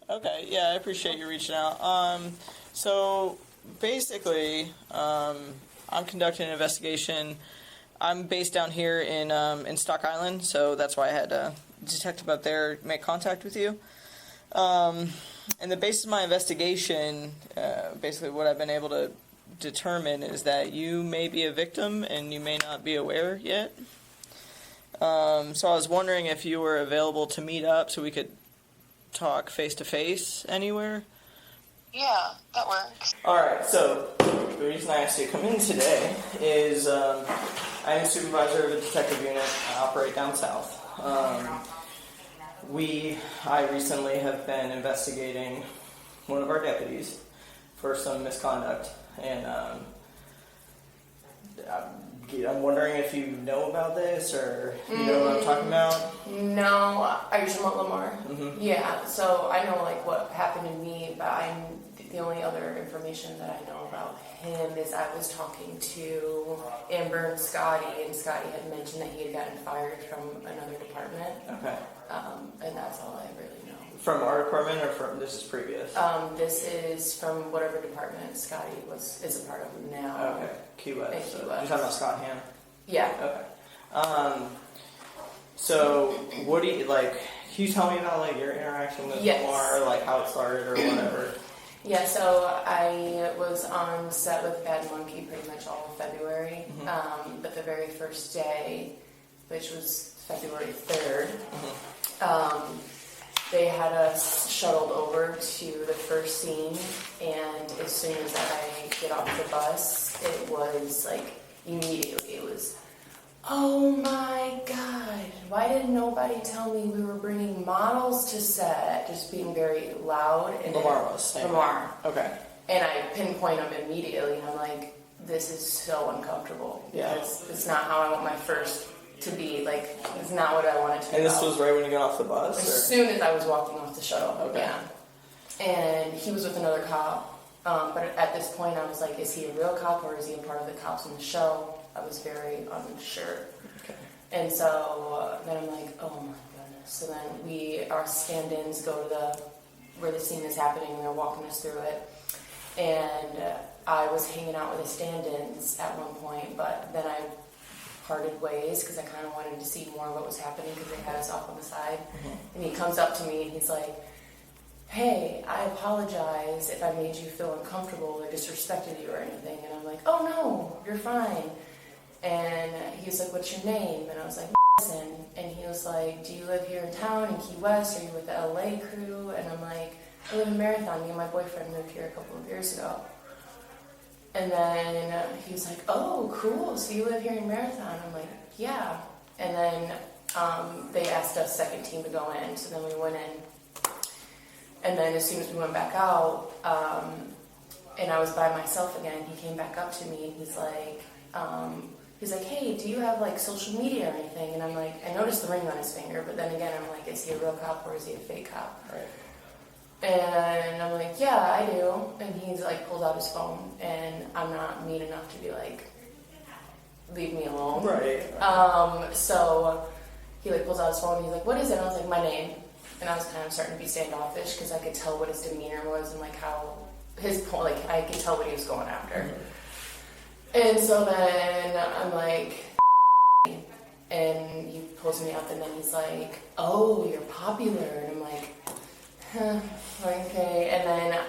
Okay, yeah, I appreciate you reaching out. So basically, I'm conducting an investigation. I'm based down here in Stock Island, so that's why I had a detective up there make contact with you. And the basis of my investigation, basically what I've been able to determine is that you may be a victim and you may not be aware yet. So I was wondering if you were available to meet up so we could talk face-to-face anywhere. Yeah, that works. Alright, so the reason I asked you to come in today is I'm a supervisor of a detective unit. I operate down south. I recently have been investigating one of our deputies for some misconduct, and I'm wondering if you know about this, or you know what I'm talking about? No, are you talking about Lamar? Mm-hmm. Yeah, so I know like what happened to me, but the only other information that I know about him is I was talking to Amber and Scotty had mentioned that he had gotten fired from another department. Okay. And that's all I really know. From our department, or from this is previous? This is from whatever department Scotty is a part of now. Okay, Key West. Key So West. you're talking about Scott Ham? Yeah. Okay. So what do you, like, can you tell me about, like, your interaction with Lamar, like, how it started or whatever? Yeah, so I was on set with Bad Monkey pretty much all of February, but the very first day, which was February 3rd, they had us shuttled over to the first scene, and as soon as I get off the bus, it was like, immediately, it was, oh my God, why didn't nobody tell me we were bringing models to set? Just being very loud. And Lamar. Okay. And I pinpoint him immediately, and I'm like, this is so uncomfortable. Because it's not how I want my first to be. Like, it's not what I wanted to be. And this was right when you got off the bus? As soon as I was walking off the shuttle. Okay. Yeah. And he was with another cop. But at this point, I was like, is he a real cop, or is he a part of the cops on the show? I was very unsure. Okay. And so then I'm like, oh my goodness. So then our stand-ins go to where the scene is happening, and they're walking us through it. And I was hanging out with the stand-ins at one point, but then I parted ways because I kind of wanted to see more of what was happening because they had us off on the side. And he comes up to me and he's like, hey, I apologize if I made you feel uncomfortable or disrespected you or anything. And I'm like, oh no, you're fine. And he was like, what's your name? And I was like, Madison. And he was like, do you live here in town in Key West? Are you with the LA crew? And I'm like, I live in Marathon. Me and my boyfriend moved here a couple of years ago. And then he was like, oh, cool. So you live here in Marathon? I'm like, yeah. And then they asked us second team to go in. So then we went in. And then as soon as we went back out, and I was by myself again, he came back up to me and he's like, hey, do you have like social media or anything? And I'm like, I noticed the ring on his finger, but then again, I'm like, is he a real cop or is he a fake cop? Right. And I'm like, yeah, I do. And he's like, pulls out his phone, and I'm not mean enough to be like, leave me alone. Right. So he like pulls out his phone and he's like, what is it? And I was like, my name. And I was kind of starting to be standoffish because I could tell what his demeanor was and like how I could tell what he was going after. And so then I'm like, and he pulls me up and then he's like, oh, you're popular. And I'm like, huh, okay. And then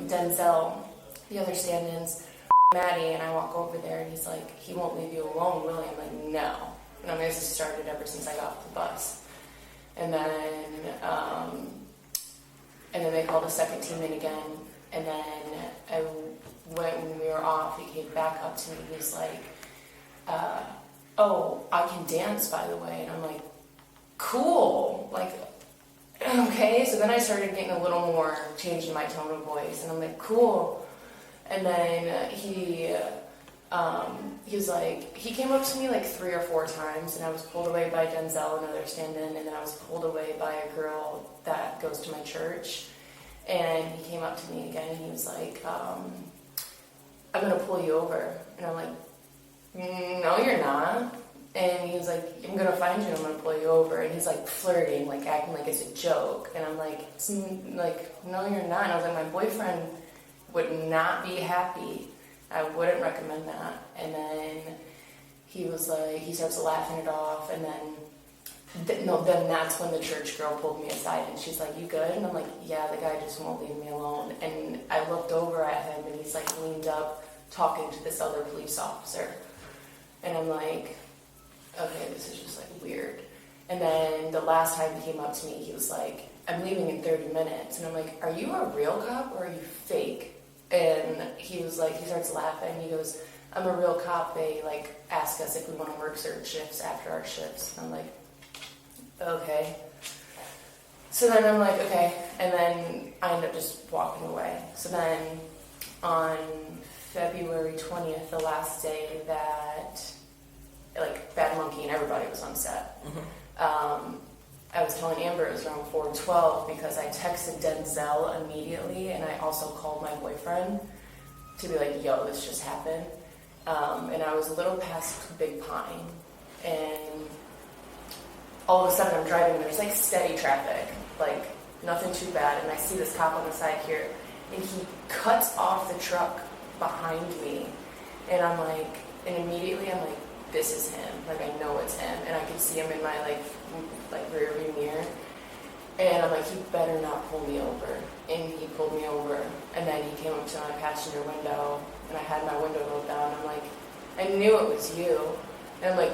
Denzel, the other stand-ins, Maddie, and I walk over there and he's like, he won't leave you alone, will he? I'm like, no. And I mean, this has started ever since I got off the bus. And then they called a second team in again. And then when we were off, he came back up to me. He was like, oh, I can dance, by the way. And I'm like, cool. Like, okay. So then I started getting a little more change in my tone of voice. And I'm like, cool. And then he was like, he came up to me like 3 or 4 times, and I was pulled away by Denzel, another stand-in, and then I was pulled away by a girl that goes to my church. And he came up to me again, and he was like, I'm going to pull you over. And I'm like, no, you're not. And he was like, I'm gonna find you, I'm gonna pull you over. And he's like flirting, like acting like it's a joke. And I'm like, no, you're not. And I was like, my boyfriend would not be happy. I wouldn't recommend that. And then he was like, he starts laughing it off. And then that's when the church girl pulled me aside. And she's like, you good? And I'm like, yeah, the guy just won't leave me alone. And I looked over at him, and he's like leaned up talking to this other police officer. And I'm like, okay, this is just like weird. And then the last time he came up to me, he was like, I'm leaving in 30 minutes. And I'm like, are you a real cop or are you fake? And he was like, he starts laughing. He goes, I'm a real cop. They like ask us if we want to work certain shifts after our shifts. And I'm like, okay. So then I'm like, okay. And then I end up just walking away. So then on February 20th, the last day that like Bad Monkey and everybody was on set. I was telling Amber it was around 4:12 because I texted Denzel immediately, and I also called my boyfriend to be like, yo, this just happened. And I was a little past Big Pine, and all of a sudden I'm driving, and there's like steady traffic, like nothing too bad, and I see this cop on the side here, and he cuts off the truck behind me, and I'm like, and immediately I'm like, this is him. Like, I know it's him. And I could see him in my, like rear view mirror. And I'm like, he better not pull me over. And he pulled me over. And then he came up to my passenger window, and I had my window rolled down. I'm like, I knew it was you. And I'm like,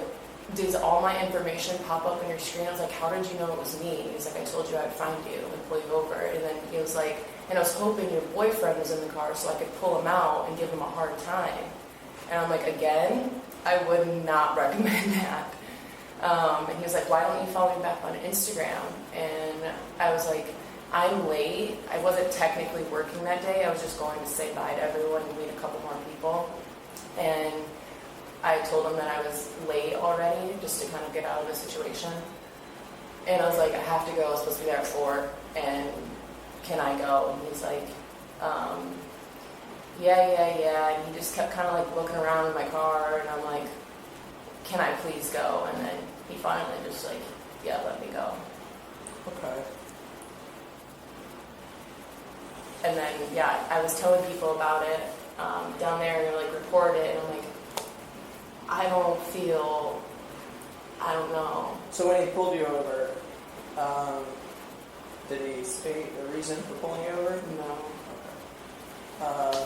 does all my information pop up on your screen? I was like, how did you know it was me? He's like, I told you I'd find you and pull you over. And then he was like, and I was hoping your boyfriend was in the car so I could pull him out and give him a hard time. And I'm like, again? I would not recommend that. And he was like, why don't you follow me back on Instagram? And I was like, I'm late. I wasn't technically working that day. I was just going to say bye to everyone and meet a couple more people. And I told him that I was late already just to kind of get out of the situation. And I was like, I have to go. I was supposed to be there at 4. And can I go? And he's like, yeah. And he just kept kind of like looking around in my car, and I'm like, can I please go? And then he finally just like, yeah, let me go. Okay. And then, yeah, I was telling people about it down there, and they're like, report it. And I'm like, I don't know. So when he pulled you over, did he state the reason for pulling you over? No.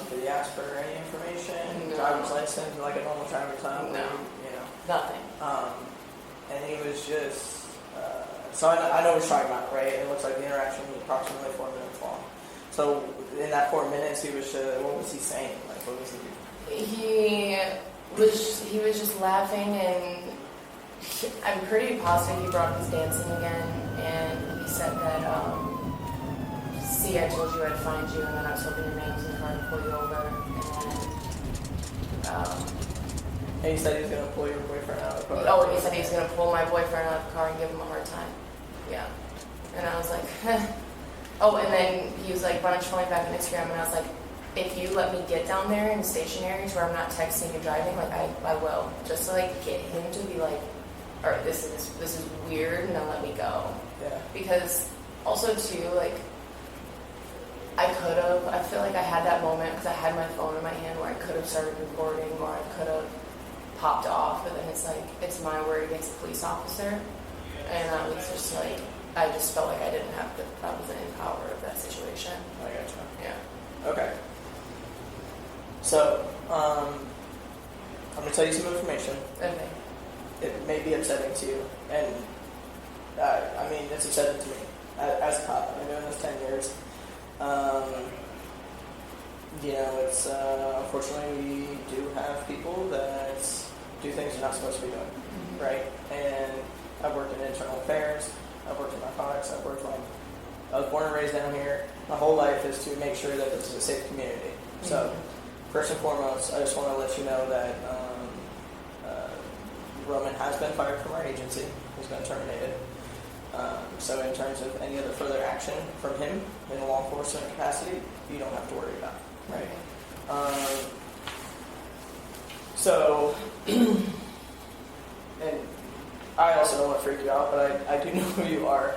Did he ask for any information? No. Driver's license, like a normal driver's license? No. You know. Nothing. And he was just, so I know what you're talking about, right? It looks like the interaction was approximately 4 minutes long. So in that 4 minutes, he was, what was he saying? Like, what was he? He was just laughing, and I'm pretty positive he brought up his dancing again, and he said that, see, I told you I'd find you, and then I was hoping your man was in the car to pull you over, And he said he was going to pull your boyfriend out of the car. Oh, and he said he was going to pull my boyfriend out of the car and give him a hard time. Yeah. And I was like, oh, and then he was like, why don't you follow me back on Instagram? And I was like, if you let me get down there in the station areas where I'm not texting and driving, like I will, just to like get him to be like, all right, this is weird, and then let me go. Yeah. Because also too, like, I feel like I had that moment because I had my phone in my hand where I could have started recording, or I could have popped off, but then it's like, it's my word against the police officer. And I was just like, I just felt like I wasn't in power of that situation. I gotcha. Yeah. Okay. So, I'm going to tell you some information. Okay. It may be upsetting to you, and I mean, it's upsetting to me as a cop. I've been doing this 10 years. You know, it's unfortunately we do have people that do things they're not supposed to be doing, right? And I've worked in internal affairs, I've worked in narcotics, I was born and raised down here. My whole life is to make sure that this is a safe community. So, first and foremost, I just want to let you know that Roman has been fired from our agency. He's been terminated. So in terms of any other further action from him in a law enforcement capacity, you don't have to worry about, right? So and I also don't want to freak you out, but I do know who you are.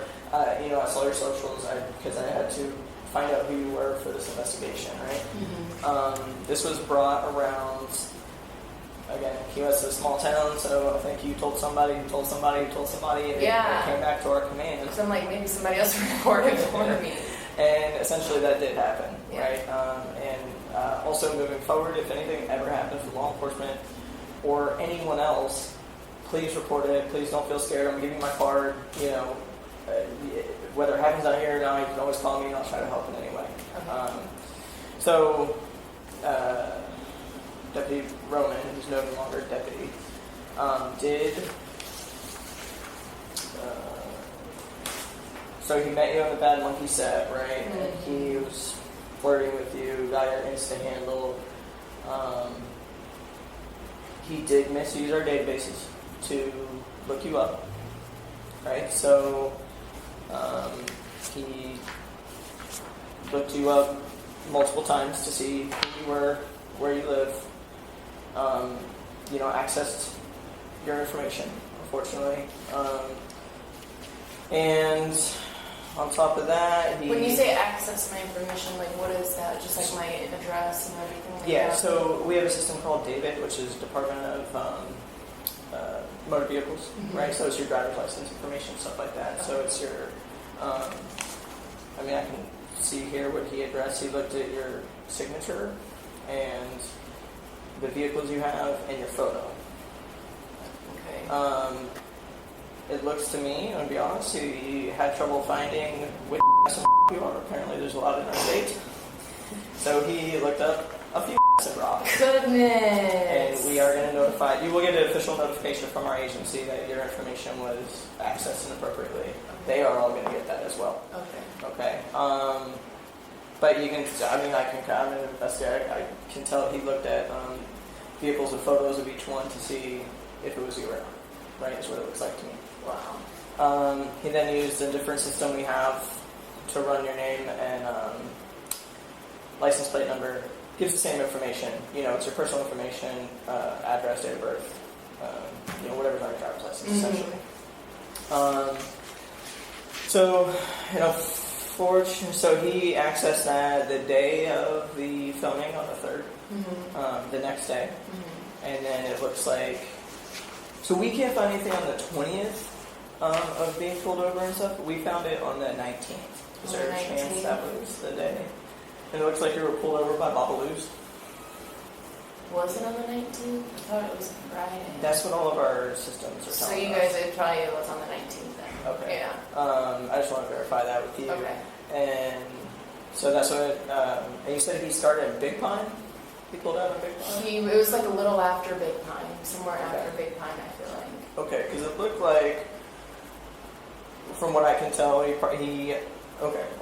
You know, I saw your socials because I had to find out who you were for this investigation, right? Mm-hmm. This was brought around, again, Key West is a small town, so I think you told somebody, and it came back to our command. So I'm like, maybe somebody else reported for me. And essentially that did happen, Yeah. right? Also moving forward, if anything ever happens with law enforcement or anyone else, please report it. Please don't feel scared. I'm giving you my card. You know, whether it happens out here or not, you can always call me and I'll try to help in any way. Okay. So, Deputy Roman, who's no longer deputy, did. So he met you on the Bad Monkey set, right? Mm-hmm. And he was flirting with you, got your Insta handle. He did misuse our databases to look you up, right? So he looked you up multiple times to see who you were, where you live. You know, accessed your information, unfortunately. And on top of that, When you say access my information, like what is that? Just like my address and everything like yeah, that? so we have a system called DAVID, which is Department of Motor Vehicles, Mm-hmm. right? So it's your driver's license information, stuff like that. So it's your, I mean, I can see here what he addressed. He looked at your signature and the vehicles you have and your photo. Okay. It looks to me, I'm gonna be honest, he had trouble finding which you are. Apparently there's a lot in our state. So he looked up a few in Rock. Goodness. And we are going to notify, you will get an official notification from our agency that your information was accessed inappropriately. They are all going to get that as well. Okay. Okay. But you can, I mean, I'm an investigator. I can tell he looked at vehicles and photos of each one to see if it was you or not. Right, is what it looks like to me. Wow. He then used a different system we have to run your name and license plate number. Gives the same information. You know, it's your personal information, address, date of birth, you know, whatever's on your driver's license, essentially. So, you know, so he accessed that the day of the filming on the 3rd, the next day. And then it looks like, so we can't find anything on the 20th of being pulled over and stuff. We found it on the 19th. Is there a chance that was the day? And it looks like you were pulled over by Babalu's. Was it on the 19th? I thought it was Friday. That's what all of our systems are So telling you us. guys, it probably was on the 19th then. Okay. Yeah. I just want to verify that with you. Okay. And so that's what, and you said he started in Big Pine? He pulled out in Big Pine? It was like a little after Big Pine. Somewhere Okay. after Big Pine, I feel like. Okay, because it looked like, from what I can tell, okay,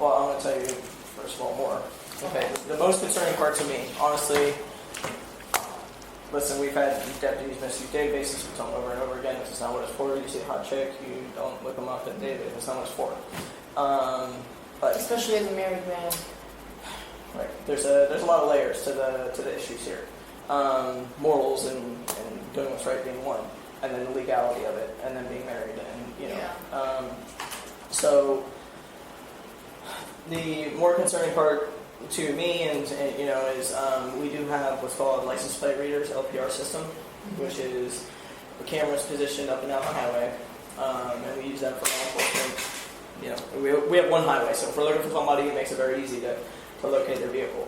well, I'm going to tell you, first of all, more. Okay, the most concerning part to me, honestly, listen, we've had deputies misuse databases, we tell them over and over again, this is not what it's for. You see a hot chick, you don't look them up in database, that's not what it's for. But Especially as a married man. right, there's a lot of layers to the issues here. Morals and doing what's right being one, and then the legality of it, and then being married, and you know. Yeah. So the more concerning part to me, and you know, is we do have what's called license plate readers, LPR system, which is the cameras positioned up and down the highway, and we use that for law enforcement. You know, we have one highway, so if we're looking for somebody, it makes it very easy to locate their vehicle.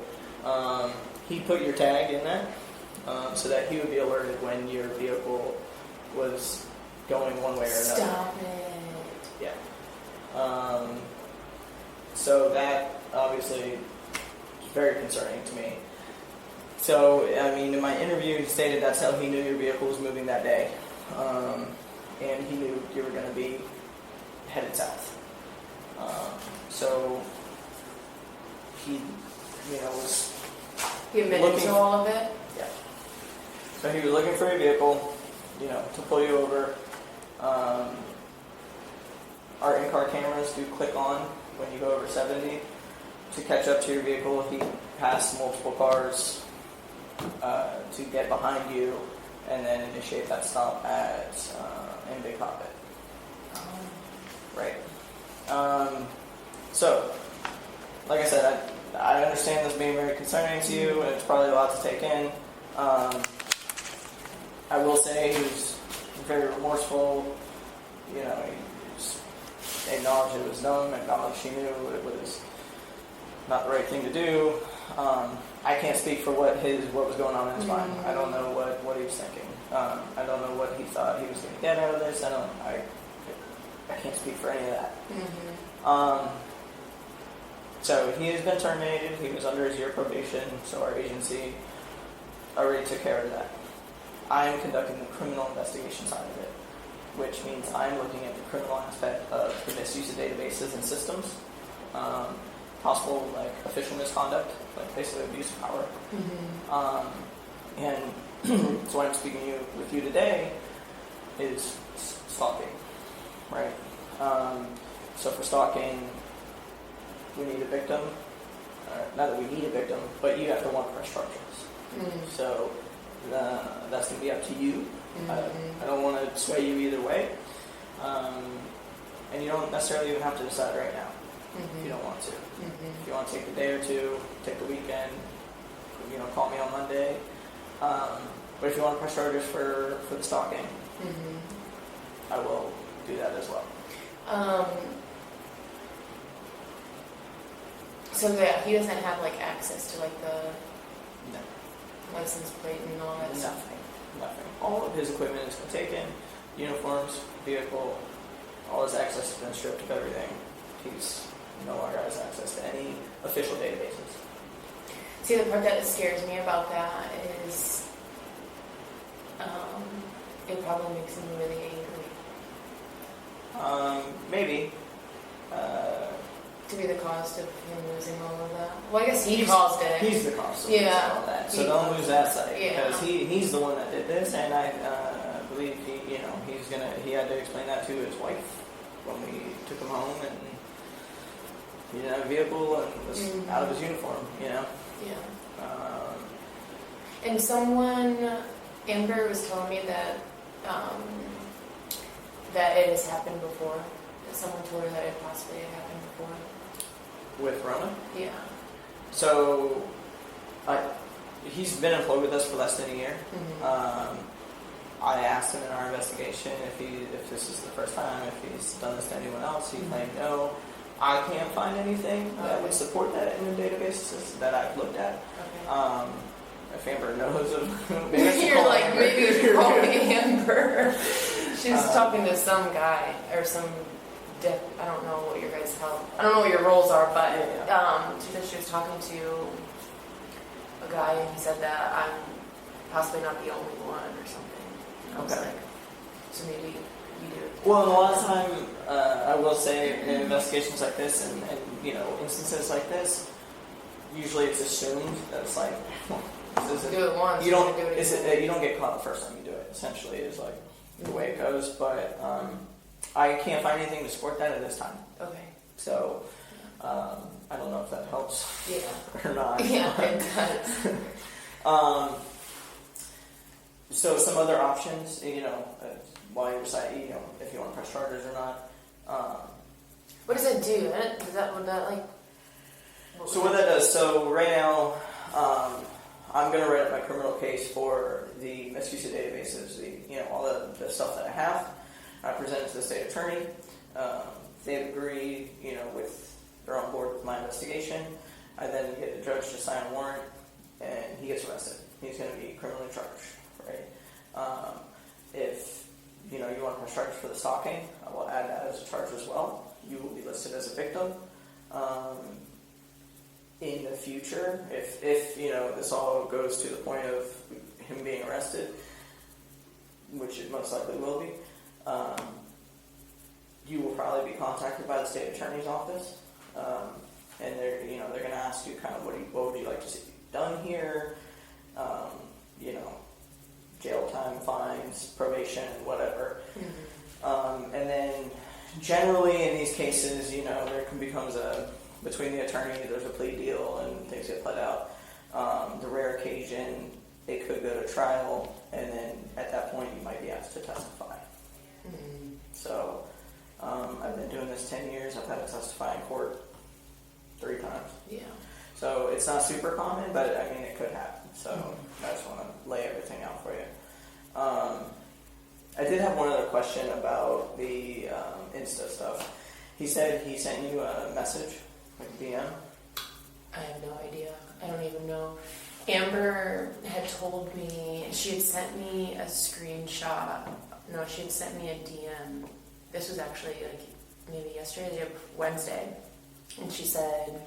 He put your tag in that, so that he would be alerted when your vehicle was going one way or another. Stop it. Yeah. So that obviously is very concerning to me. So, I mean, in my interview, he stated that's how he knew your vehicle was moving that day. And he knew you were going to be headed south. So he, you know, was He admitted to all of it? yeah. So he was looking for your vehicle, you know, to pull you over. Our in-car cameras do click on when you go over 70 to catch up to your vehicle. He passed multiple cars to get behind you and then initiate that stop at in Big Pocket. Right. So, like I said, I understand this being very concerning to you, and it's probably a lot to take in. I will say he was very remorseful. You know, he just acknowledged it was dumb, acknowledged he knew it was not the right thing to do. I can't speak for what was going on in his mind. I don't know what he was thinking. I don't know what he thought he was going to get out of this. I can't speak for any of that. So he has been terminated. He was under his year probation, so our agency already took care of that. I am conducting the criminal investigation side of it, which means I'm looking at the criminal aspect of the misuse of databases and systems, possible like official misconduct, like basically abuse of power. And so what I'm speaking with you today is stalking, right? So for stalking, we need a victim. Not that we need a victim, but you have to want press charges. So that's going to be up to you. I don't want to sway you either way. And you don't necessarily even have to decide right now if you don't want to. If you want to take a day or two, take the weekend, call me on Monday. But if you want to press charges for the stalking, I will do that as well. So yeah, he doesn't have like access to like the No. license plate and all that stuff. Nothing. All of his equipment has been taken, uniforms, vehicle, all his access has been stripped of everything. He's no longer has access to any official databases. See, the part that scares me about that is it probably makes him really angry. Maybe. To be the cause of him losing all of that. Well, I guess he caused it. He's the cause of losing all that. So don't lose that sight. Yeah. Because he's the one that did this, and I believe he had to explain that to his wife when we took him home, and he didn't have a vehicle and was out of his uniform, Yeah. Um, And Amber was telling me that that it has happened before. That someone told her that it possibly had happened before. with Roman. Yeah. So, he's been employed with us for less than a year. I asked him in our investigation if this is the first time, if he's done this to anyone else. He claimed no. I can't find anything that would support that in the databases that I've looked at. Okay. If Amber knows of You're like, maybe you should call me Amber. She was talking to some guy or some. I don't know what your guys' I don't know what your roles are, but she said she was talking to a guy and he said that I'm possibly not the only one or something. I was like, so maybe you do. Well, a lot of time, I will say in investigations like this and instances like this, usually it's assumed that it's like, this isn't, do it once. you don't do it you don't get caught the first time you do it. Essentially, is like the way it goes, but. I can't find anything to support that at this time. Okay. So, I don't know if that helps or not. Yeah, it does. So some other options, while you're deciding, if you want to press charges or not. What does that do? Would that like? So what that does, so right now, I'm going to write up my criminal case for the misuse of databases, all the stuff that I have. I present it to the state attorney. They agree, they're on board with my investigation. I then get the judge to sign a warrant, and he gets arrested. He's going to be criminally charged, right? If you want to press charges for the stalking, I will add that as a charge as well. You will be listed as a victim. In the future, if this all goes to the point of him being arrested, which it most likely will be. You will probably be contacted by the state attorney's office, and they're going to ask you kind of what would you like to see done here, jail time, fines, probation, whatever, and then generally in these cases, there becomes between the attorney, there's a plea deal and things get pled out. The rare occasion it could go to trial, and then at that point you might be asked to testify. Mm-hmm. So I've been doing this 10 years. I've had to testify in court 3 times. Yeah. So it's not super common, but I mean it could happen. So I just want to lay everything out for you. I did have one other question about the Insta stuff. He said he sent you a message, like a DM. I have no idea. I don't even know. Amber had told me, she had sent me a screenshot. No, she had sent me a DM. This was actually like maybe yesterday, Wednesday. And she said,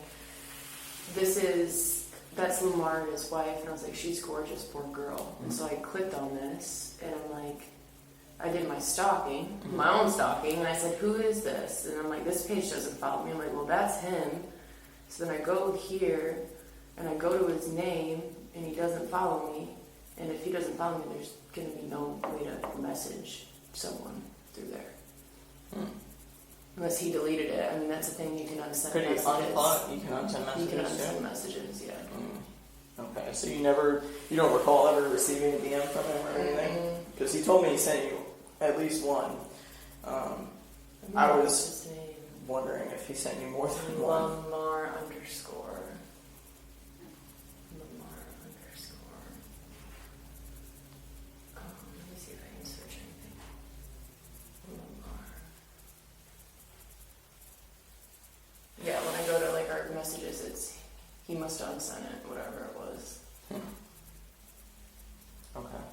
that's Lamar and his wife. And I was like, she's gorgeous, poor girl. And so I clicked on this and I'm like, I did my stalking, my own stalking, and I said, who is this? And I'm like, this page doesn't follow me. I'm like, well, that's him. So then I go here, and I go to his name, and he doesn't follow me. And if he doesn't follow me, there's going to be no way to message someone through there. Unless he deleted it. I mean, that's the thing, you can unsend Could you messages. unblock? You can unsend messages. You can unsend too? messages, yeah. Okay, so you don't recall ever receiving a DM from him or anything? Because he told me he sent you at least one. I was His name. wondering if he sent you more than one. Lamar_. Let me see if I can search anything. Lamar. Yeah, when I go to like our messages, he must have unsent it, whatever it was. Okay.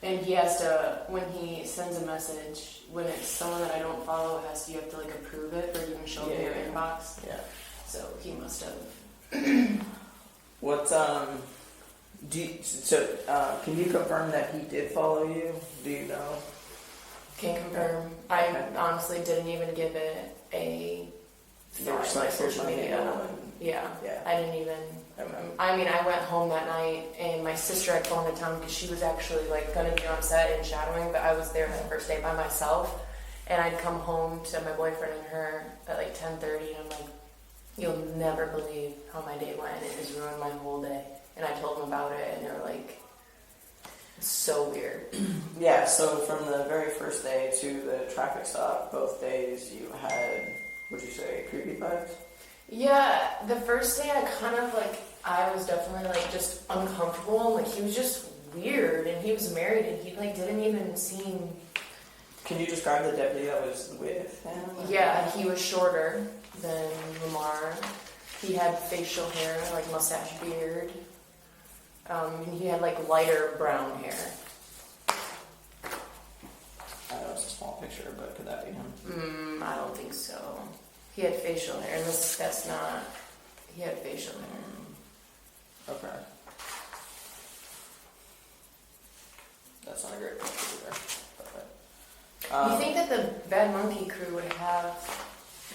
And he has to, when he sends a message, when it's someone that I don't follow, you have to like approve it for it to even show up in your inbox. Yeah. So he must have. What can you confirm that he did follow you? Do you know? Can confirm. I honestly didn't even give it a thought on my social media. Yeah. I didn't even. I mean, I went home that night, and my sister had phoned the town because she was actually like going to be on set and shadowing, but I was there that first day by myself, and I'd come home to my boyfriend and her at like 10:30, and I'm like, "You'll never believe how my day went. It just ruined my whole day." And I told them about it, and they were like, "It's so weird." Yeah. So from the very first day to the traffic stop, both days you had, would you say, creepy vibes? Yeah, the first day I was definitely like just uncomfortable. Like he was just weird, and he was married, and he like didn't even seem. Can you describe the deputy that was with him? Yeah, he was shorter than Lamar. He had facial hair, like mustache, beard. And he had like lighter brown hair. I know it's a small picture, but could that be him? I don't think so. He had facial hair, and that's not. He had facial hair. Okay. That's not a great picture either. You think that the Bad Monkey crew would have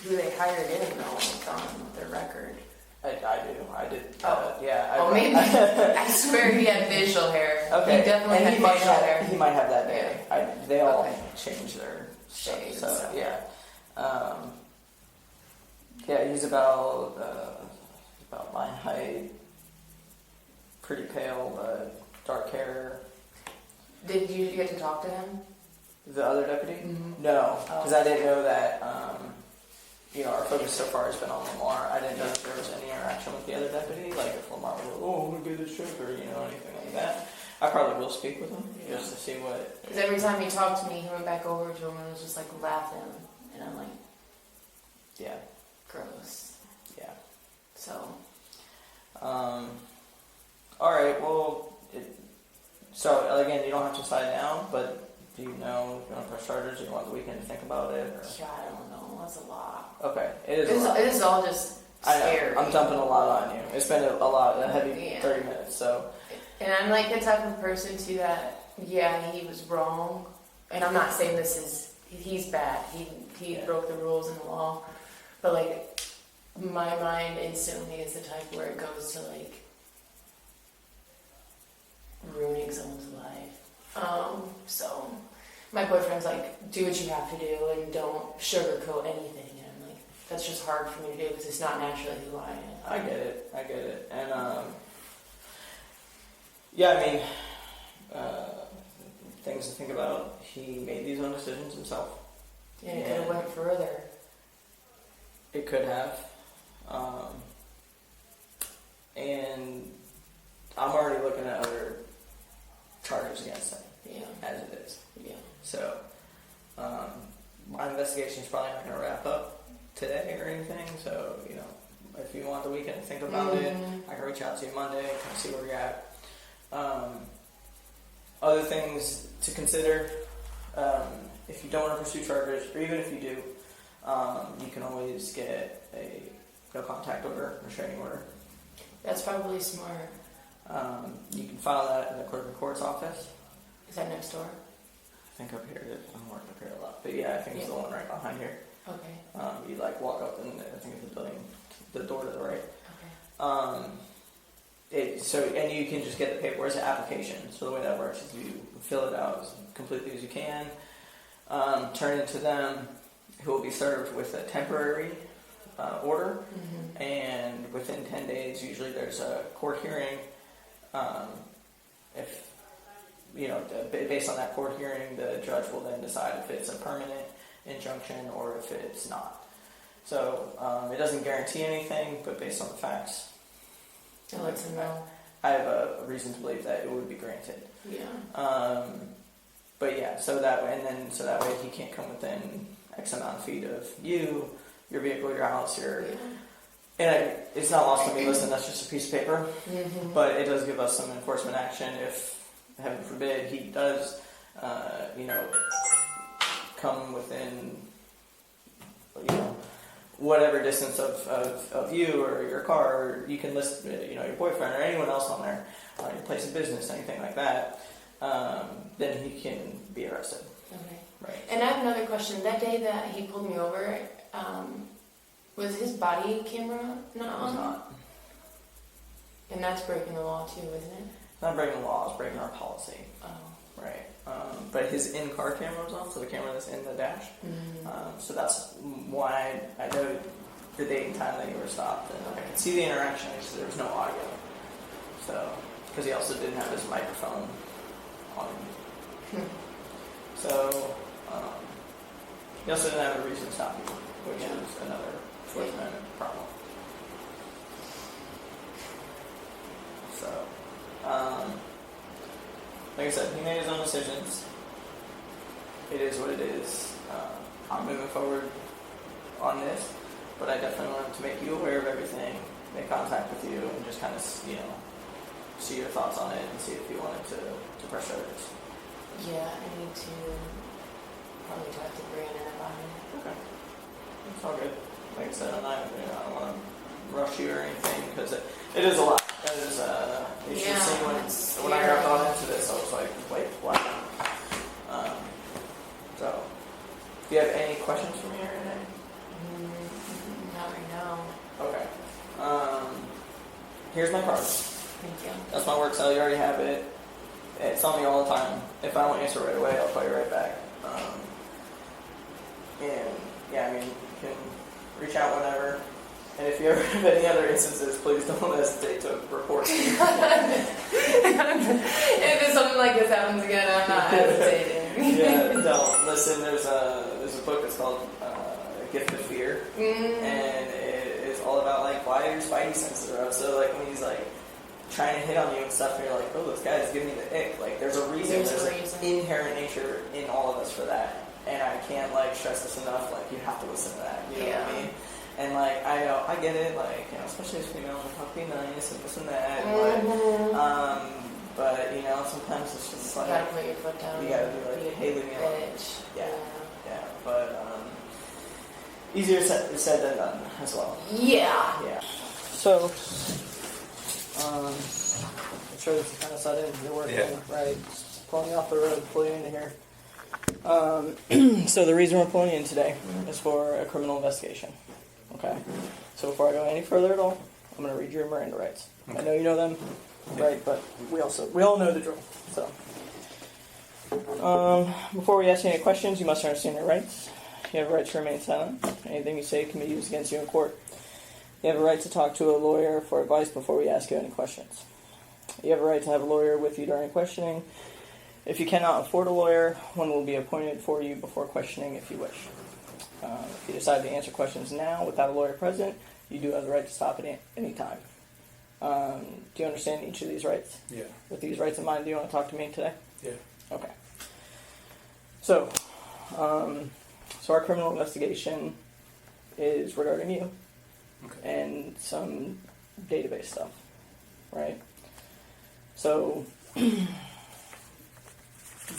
who they hired in though, like on their record? I do. I did. Oh. Yeah. Maybe. I swear he had facial hair. Okay. He definitely and had he might facial have, hair. He might have that day. They all Okay. change their Shades. So yeah. Yeah, he's about my height. Pretty pale, but dark hair. Did you get to talk to him? The other deputy? Mm-hmm. No, because I didn't know that. Our focus so far has been on Lamar. I didn't know if there was any interaction with the other deputy, like if Lamar was like, "Oh, I'm gonna get this chick," or anything like that. I probably will speak with him just to see what. Because every time he talked to me, he went back over to him and was just like laughing, and I'm like, Yeah. gross. Yeah. So. All right. Well, so again, you don't have to decide now, but do you know if you want to press charges? Or you want the weekend to think about it? Or? Yeah, I don't know. That's a lot. Okay, it is. A lot. It is all just scary. I know. I'm dumping a lot on you. It's been a heavy 30 minutes. So. And I'm like the type of person too that he was wrong, and I'm not saying he's bad. He broke the rules and the law, but like my mind instantly is the type where it goes to like ruining someone's life. So my boyfriend's like, do what you have to do and don't sugarcoat anything. And I'm like, that's just hard for me to do because it's not naturally who I am. I get it. And Yeah, I mean, things to think about. He made these own decisions himself. And it could have went further. It could have. And I'm already looking at other charges against him. Yeah. As it is. Yeah. So, my investigation is probably not going to wrap up today or anything. So, if you want the weekend to think about it, I can reach out to you Monday, kind of see where you're at. Other things to consider, if you don't want to pursue charges, or even if you do, you can always get a no contact order, restraining order. That's probably smart. You can file that in the clerk of court's office. Is that next door? I think up here, I'm working up here a lot, but yeah, I think it's the one right behind here. Okay. You walk up and I think it's the building, the door to the right. Okay. And you can just get the paperwork as an application. So the way that works is you fill it out as completely as you can, turn it to them, who will be served with a temporary order, and within 10 days, usually there's a court hearing. If based on that court hearing, the judge will then decide if it's a permanent injunction or if it's not. So it doesn't guarantee anything, but based on the facts, It lets them know. I have a reason to believe that it would be granted. Yeah. But yeah, so that way he can't come within X amount of feet of you, your vehicle, your house, and it's not lost on me. Listen, that's just a piece of paper, but it does give us some enforcement action if, heaven forbid, he does, come within, whatever distance of you or your car, or you can list, your boyfriend or anyone else on there, your place of business, anything like that, then he can be arrested. Okay. Right. And I have another question. That day that he pulled me over, was his body camera not It was on? not. And that's breaking the law too, isn't it? It's not breaking the law, it's breaking our policy. Oh. Right. But his in-car camera was off, so the camera that's in the dash. So that's why I know the date and time that you were stopped, and I could see the interaction, because there was no audio. So, because he also didn't have his microphone on. So, he also didn't have a reason to stop you, which is another Fourth Amendment problem. So, like I said, he made his own decisions. It is what it is. I'm moving forward on this, but I definitely wanted to make you aware of everything, make contact with you, and just kind of, see your thoughts on it and see if you wanted to press charges. Yeah, I need to probably talk to Brandon about it. Okay. It's all good. Like I said, I don't want to rush you or anything, because it is a lot. It is, you should see when I got into this, I was like, wait, what? So, do you have any questions for me or anything? Not right now. Okay. Here's my card. Thank you. That's my work cell. You already have it. It's on me all the time. If I don't answer right away, I'll call you right back. And yeah, I mean, you can reach out whenever. And if you ever have any other instances, please don't hesitate to report to me. If something like this happens again, I'm not hesitating. Yeah, don't. Listen, there's a book that's called A Gift of Fear. And it is all about, why your spidey senses are up. So, when he's, trying to hit on you and stuff, and you're like, oh, this guy is giving me the ick. There's a reason. There's an inherent nature in all of us for that. And I can't, stress this enough. You have to listen to that. You know what I mean? And, I know, I get it, especially as females, how to be nice and this and that. But, sometimes it's just You gotta put your foot down. You gotta be hey, leave me alone. Yeah. But, easier said than done as well. Yeah. So, I'm sure this is kind of sudden. You're working, right? Just pulling you off the road, pull you into here. So the reason we're pulling you in today is for a criminal investigation. Okay. So before I go any further at all, I'm going to read your Miranda rights. Okay. I know you know them, right? But we all know the drill. So before we ask you any questions, you must understand your rights. You have a right to remain silent. Anything you say can be used against you in court. You have a right to talk to a lawyer for advice before we ask you any questions. You have a right to have a lawyer with you during questioning. If you cannot afford a lawyer, one will be appointed for you before questioning if you wish. If you decide to answer questions now without a lawyer present, you do have the right to stop at any time. Do you understand each of these rights? Yeah. With these rights in mind, do you want to talk to me today? Yeah. Okay. So our criminal investigation is regarding you and some database stuff, right? So, do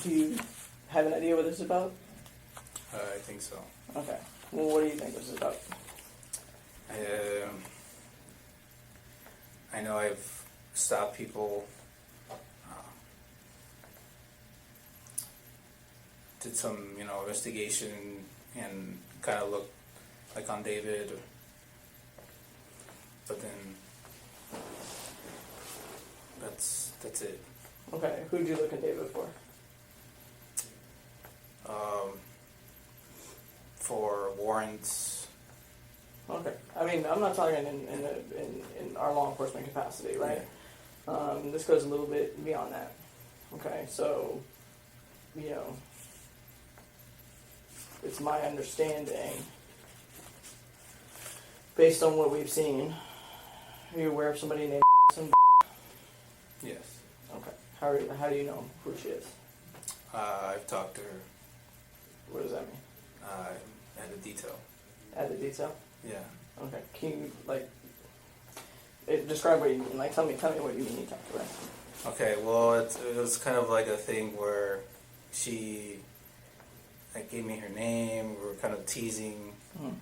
you have an idea what this is about? I think so. Okay. Well, what do you think this is about? I know I've stopped people, did some, investigation and kind of looked like on David, but then that's it. Okay. Who'd you look at David for? For warrants. Okay. I mean, I'm not talking in our law enforcement capacity, right? Yeah. This goes a little bit beyond that. Okay. So, it's my understanding, based on what we've seen, are you aware of somebody named Yes. Okay. How do you know who she is? I've talked to her. What does that mean? At a detail. Add the detail? Yeah. Okay. Can you, describe what you mean? Tell me what you mean you talked to her. Okay, well, it was kind of like a thing where she gave me her name. We were kind of teasing. Kind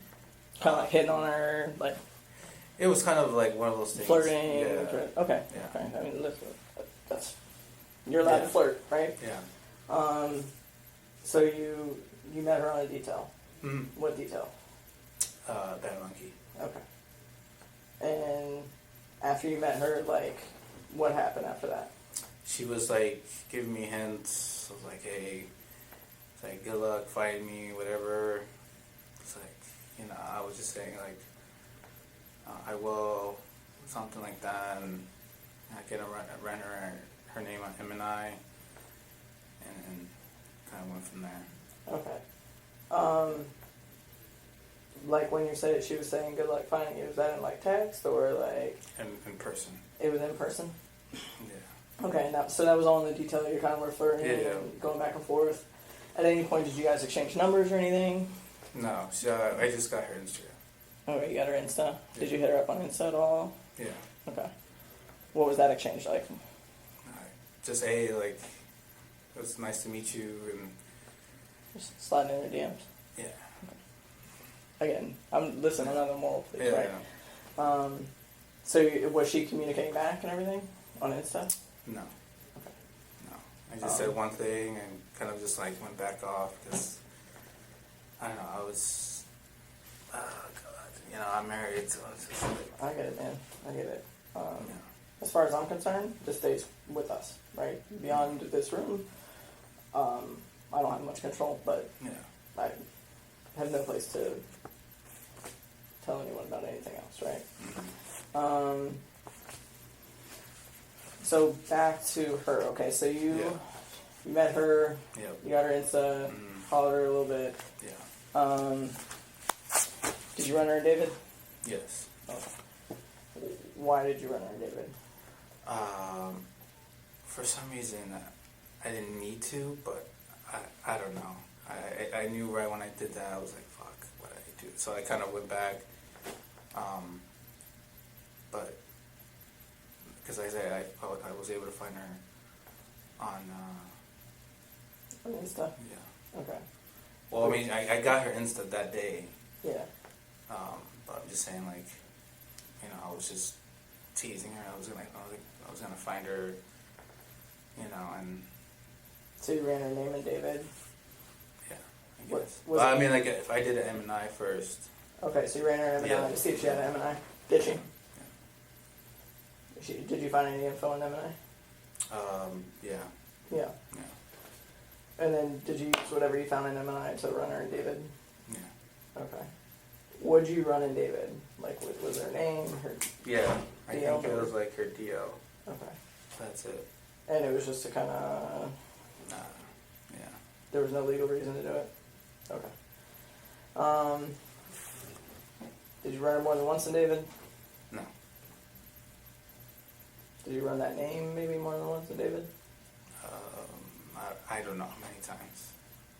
of like hitting on her, It was kind of like one of those things. flirting. Yeah. Okay. Yeah. Okay. I mean, that's you're allowed to flirt, right? Yeah. So you met her on a detail. Mm-hmm. What detail? That monkey. Okay. And after you met her, what happened after that? She was giving me hints. I was like, hey, it's good luck, fight me, whatever. It's I was just saying I will, something like that, and I ran her name on M&I, and kind of went from there. Okay. When you said it, she was saying good luck finding you. Was that in text or In person. It was in person? Yeah. Okay, so that was all in the detail. You kind of were flirting Yeah. and going back and forth. At any point, did you guys exchange numbers or anything? No, I just got her Instagram. Okay, you got her Insta. Did you hit her up on Insta at all? Yeah. Okay. What was that exchange like? Just hey, it was nice to meet you, and Just sliding in her DMs. yeah. Again, I'm not a moral police, Yeah. right? Yeah. So was she communicating back and everything on Insta? No. Okay. No. I just said one thing and kind of just went back off because I don't know. I was, oh God, I'm married, so it's just I get it, man. I get it. yeah. As far as I'm concerned, this stays with us, right? Beyond this room, I don't have much control, but Yeah. I have no place to tell anyone about anything else, right? Mm-hmm. So back to her. Okay, so you met her, Yep. you got her Insta, Mhm. followed her a little bit. Yeah. Did you run her and David? Yes. Okay. Why did you run her and David? For some reason, I didn't need to, but I don't know. I knew right when I did that, I was like, fuck, what did I do? So I kind of went back, but because I said I was able to find her on, On Insta? yeah. Okay. Well, I mean, I got her Insta that day, Yeah. but I'm just saying, I was just teasing her. I was gonna find her, and So you ran her name and David? yeah, I What- guess. was But it- I mean, if I did an M&I first, Okay, so you ran her M&I Yeah. to see if she had an M&I. Did she? Did you find any info on M&I? yeah, Yeah. yeah, And then did you use whatever you found in M&I to run her and David? yeah. Okay. What'd you run in David? Was her name? Her... Yeah, I DL think it was her DL. Okay. That's it. And it was just to kind of, Nah. Yeah. there was no legal reason to do it? Okay. Did you run her more than once in David? No. Did you run that name maybe more than once in David? I don't know how many times.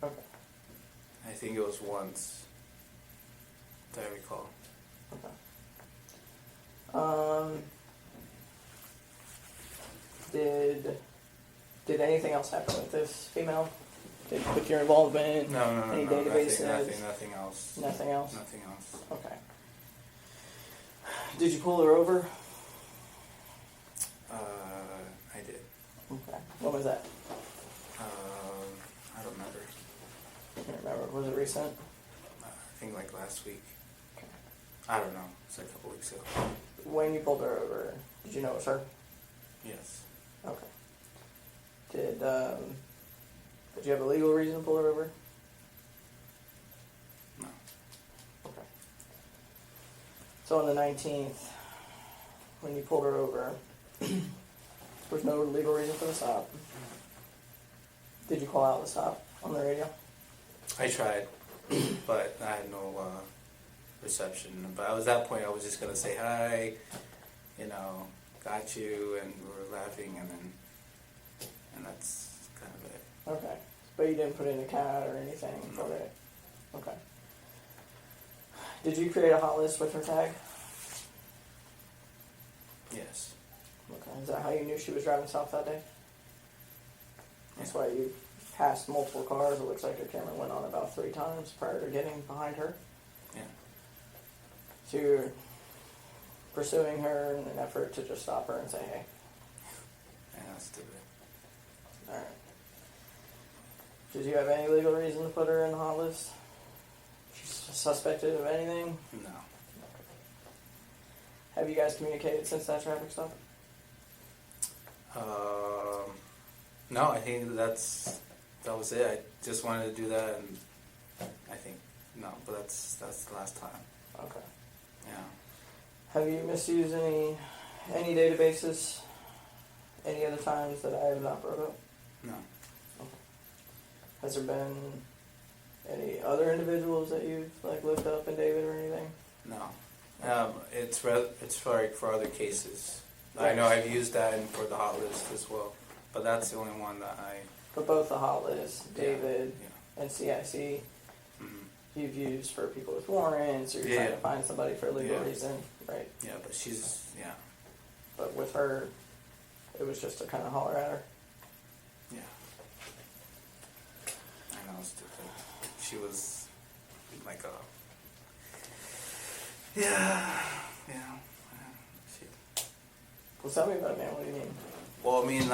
Okay. I think it was once. That I recall. Okay. Did anything else happen with this female? With your involvement? No. Any databases? Nothing else. Nothing else? Nothing else. Okay. Did you pull her over? I did. Okay. When was that? I don't remember. I can't remember. Was it recent? I think like last week. Okay. I don't know. It's like a couple weeks ago. When you pulled her over, did you know it was her? Yes. Okay. Did you have a legal reason to pull her over? No. Okay. So on the 19th, when you pulled her over, there was no legal reason for the stop. Did you call out the stop on the radio? I tried, but I had no reception. But at that point, I was just gonna say hi, got you, and we were laughing, and that's kind of it. Okay. But you didn't put in a cat or anything for No. it? Okay. Did you create a hot list with her tag? Yes. Okay. Is that how you knew she was driving south that day? That's why you passed multiple cars. It looks like your camera went on about 3 times prior to getting behind her. Yeah. So you're pursuing her in an effort to just stop her and say, hey. Yeah, that's stupid. Alright. Did you have any legal reason to put her in the hot list? She's suspected of anything? No. Have you guys communicated since that traffic stop? No, I think that was it. I just wanted to do that, and I think no, but that's the last time. Okay. Yeah. Have you misused any databases any other times that I have not brought up? No. Has there been any other individuals that you've looked up in David or anything? No. It's for other cases. I know I've used that for the hot list as well, but that's the only one that I. For both the hot list, David, Yeah. and CIC, Mhm. you've used for people with warrants, or you're trying to find somebody for a legal Yeah. reason, right? Yeah, but she's But with her, it was just to kind of holler at her. yeah. I know, stupid. She was like a. Yeah. She, Well, tell me about it, man. What do you mean? well, I mean,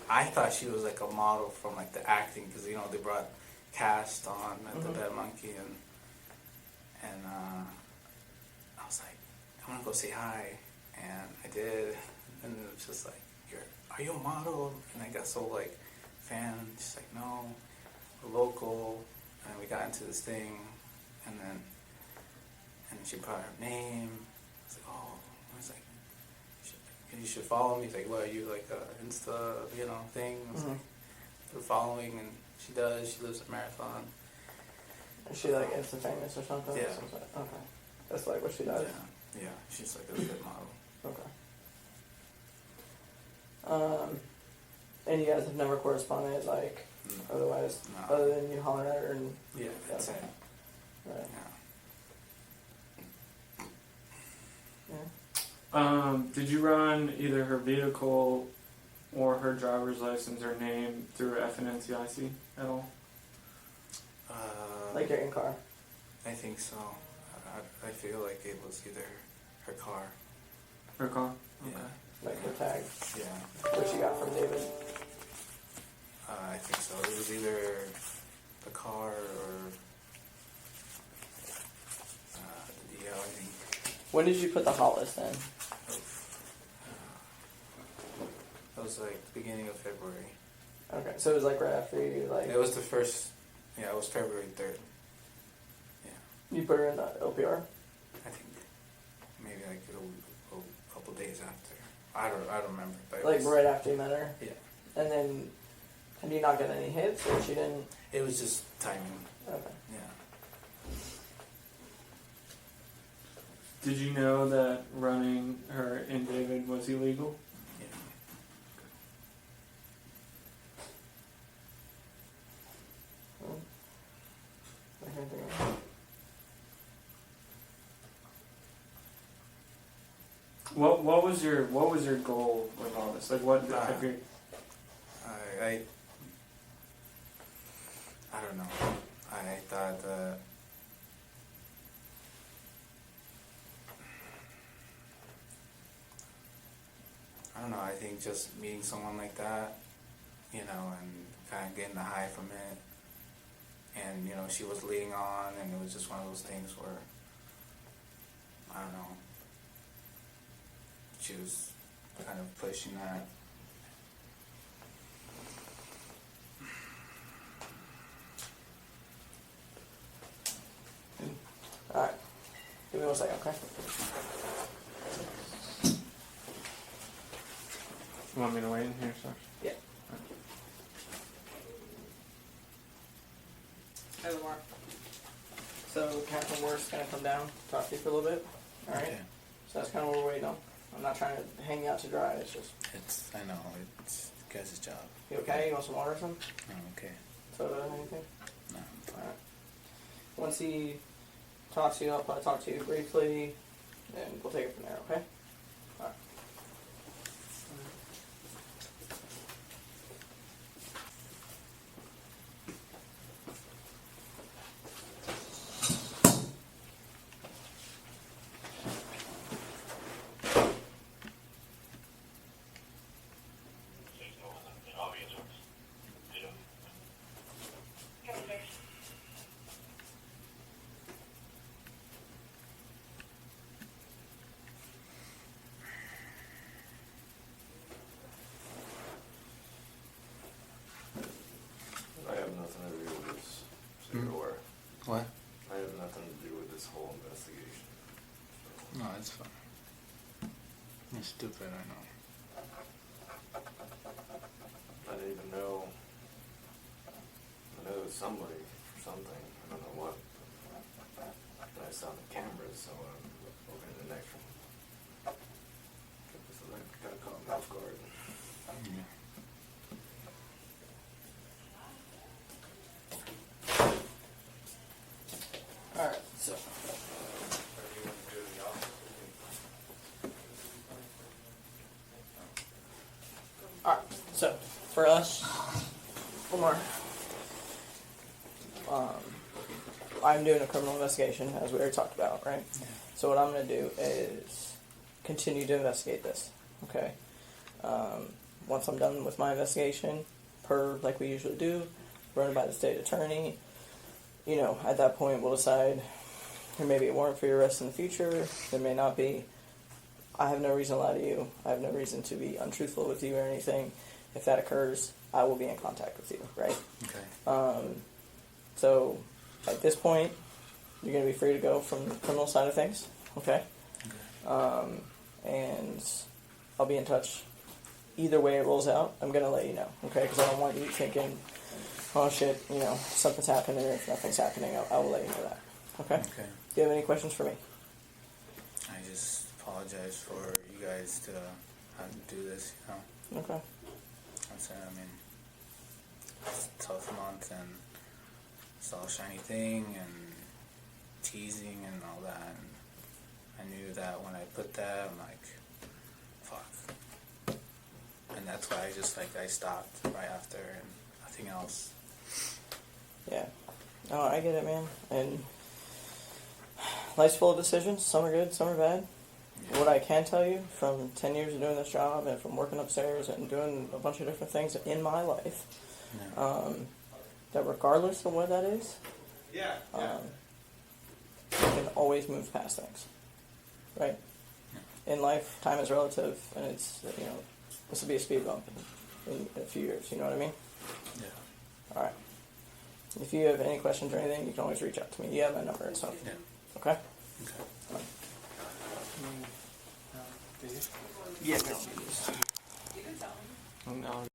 I thought she was like a model from the acting, because they brought cast on at the Bad Monkey, and I was like, I want to go say hi, and I did, and it was just like, are you a model? And I got so fan. She's like, no, we're local, and we got into this thing, and she brought her name. I was like, oh, I was like, you should follow me. He's like, what, are you a Insta, thing? I was like, we're following, and she does. She lives at Marathon. Is she Insta famous or something? Yeah. Okay. That's what she does? Yeah. She's a good model. Okay. And you guys have never corresponded, otherwise, No. other than you holler at her and... Yeah, that's okay. it. Right. Yeah. Yeah. Did you run either her vehicle or her driver's license or name through FNCIC at all? Like your in-car? I think so. I feel like it was either her car. Her car? Yeah. Like her tag? Yeah. Which you got from David? I think so. It was either the car or the DL, I think. When did you put the hot list in? That was the beginning of February. Okay, so it was right after you It was the first. Yeah, it was February 3rd. Yeah, you put her in the LPR? I think maybe a couple days after. I don't remember. But Like right after you met her? Yeah. And then, did you not get any hits, or she didn't? It was just timing. Okay. Yeah. Did you know that running her in David was illegal? Yeah. I can't think of it. What was your goal with all this? Like what? If you're, I don't know. I thought I don't know. I think just meeting someone like that, you know, and kind of getting the high from it, and you know, she was leading on, and it was just one of those things where I don't know. She was kind of pushing that. Alright. Give me 1 second, okay? you want me to wait in here, sir? Yeah. Hey, Lamar. So, Captain Worth's gonna come down, talk to you for a little bit. Alright? Okay. So that's kind of what we're waiting on. I'm not trying to hang you out to dry, it's just, I know, it's the guy's job. you okay? You want some water or something? Oh, okay. Soda or anything? No, I'm fine. Alright. Once he talks to you, I'll probably talk to you briefly, and we'll take it from there, okay? Alright. I have nothing to do with this, so you're aware. What? I have nothing to do with this whole investigation. No, it's fine. You're stupid, I know. I didn't even know. I know it was somebody for something. I don't know what. But I saw the cameras, so I'm looking at the next one. So that kind of caught me off guard. Yeah. Alright, so. Alright, so, for us, Lamar, I'm doing a criminal investigation, as we already talked about, right? So what I'm going to do is continue to investigate this, okay? Once I'm done with my investigation, per like we usually do, run it by the state attorney, you know, at that point we'll decide there may be a warrant for your arrest in the future, there may not be. I have no reason to lie to you. I have no reason to be untruthful with you or anything. If that occurs, I will be in contact with you, right? Okay. So, at this point, you're going to be free to go from the criminal side of things, okay? And I'll be in touch. Either way it rolls out, I'm going to let you know, okay? Because I don't want you thinking, oh shit, you know, something's happening, or if nothing's happening, I will let you know that, okay? Okay. Do you have any questions for me? I just apologize for you guys to have to do this, you know. Okay. That's it, I mean, it's a tough month, and it's all shiny thing, and teasing, and all that, and I knew that when I put that, I'm like, fuck. And that's why I stopped right after, and nothing else. Yeah. Oh, I get it, man. And life's full of decisions. Some are good, some are bad. Yeah. What I can tell you from 10 years of doing this job and from working upstairs and doing a bunch of different things in my life, Yeah. that regardless of what that is, you can always move past things. Right? In life, time is relative, and it's, you know, this will be a speed bump in a few years, you know what I mean? Yeah. Alright. If you have any questions or anything, you can always reach out to me. You have my number and stuff. Yeah. Okay? Okay. Yeah, we don't need this. No.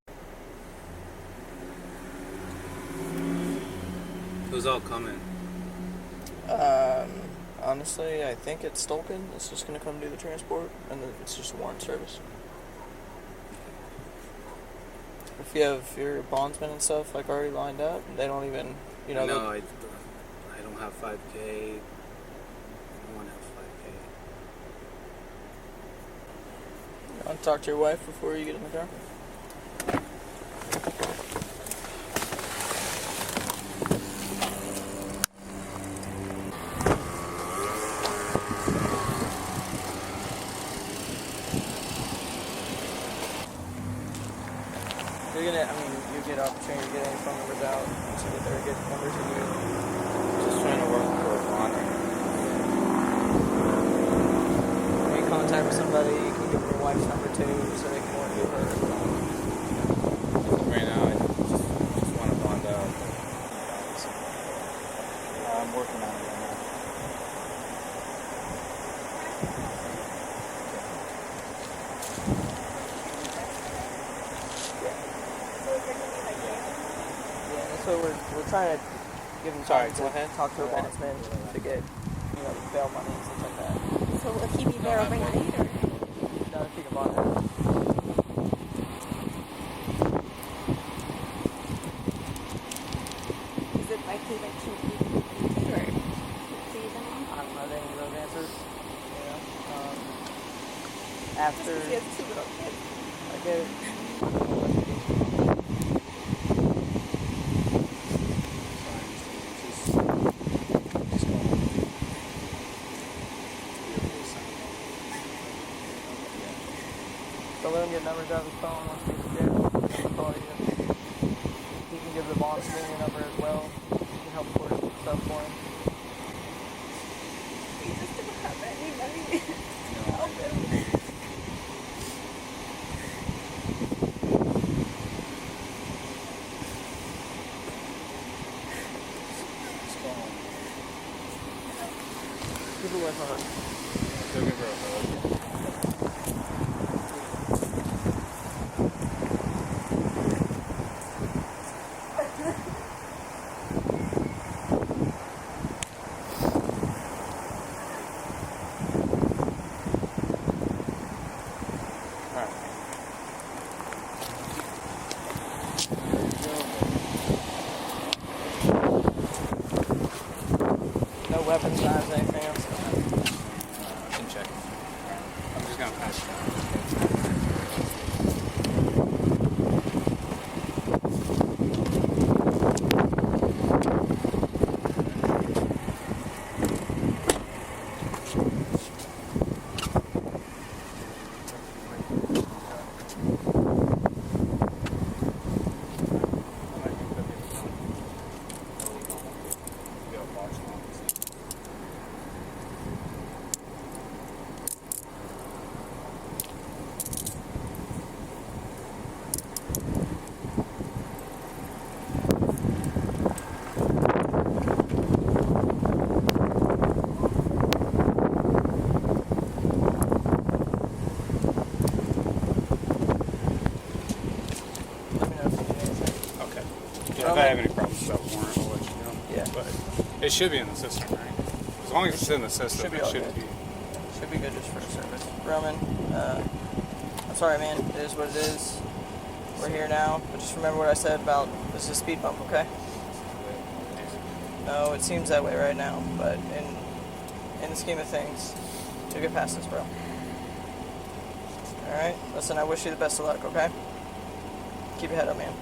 Who's all coming? Honestly, I think it's Stolken. It's just gonna come do the transport, and then it's just a warrant service. If you have your bondsmen and stuff like already lined up, they don't even, you know. No, I don't have 5K. No one has 5K. You want to talk to your wife before you get in the car? You're gonna, you get opportunity to get any phone numbers out once you get there, get numbers in you. Just trying to work for a bonding. When you contact with somebody, you can give them your wife's number too, so they can work with her. Right now, I just want to bond out. I'm working on it right now. Yeah, that's what we're trying to give them Sorry, time go to ahead. talk to a Go ahead. bondsman to get, bail money and stuff like that. So will he be there overnight, or No, if you can bond her. is it likely that she'll be admitted, or see them? I don't know any of those answers. You know, Just after 'cause he has 2 little kids. I get it. So let him get numbers out of his phone once he gets to jail. He'll call you. He can give the bondsman your number as well. You can help order some stuff for him. We just don't have any money to help him. Give the wife a hug. Go give her a hug. No weapons, knives, anything else. I can check. I'm just gonna pass it down. Let me know if you need anything. Okay. Yeah, if I have any problems with that warrant, I'll let you know. Yeah. But it should be in the system, right? As long as it's in the system, Should be it all should good. be. Should be good just for a service. Roman, I'm sorry, man. It is what it is. We're here now, but just remember what I said about this is a speed bump, okay? No, it seems that way right now, but in the scheme of things, you'll get past this, bro. All right. Listen, I wish you the best of luck, okay? Keep your head up, man.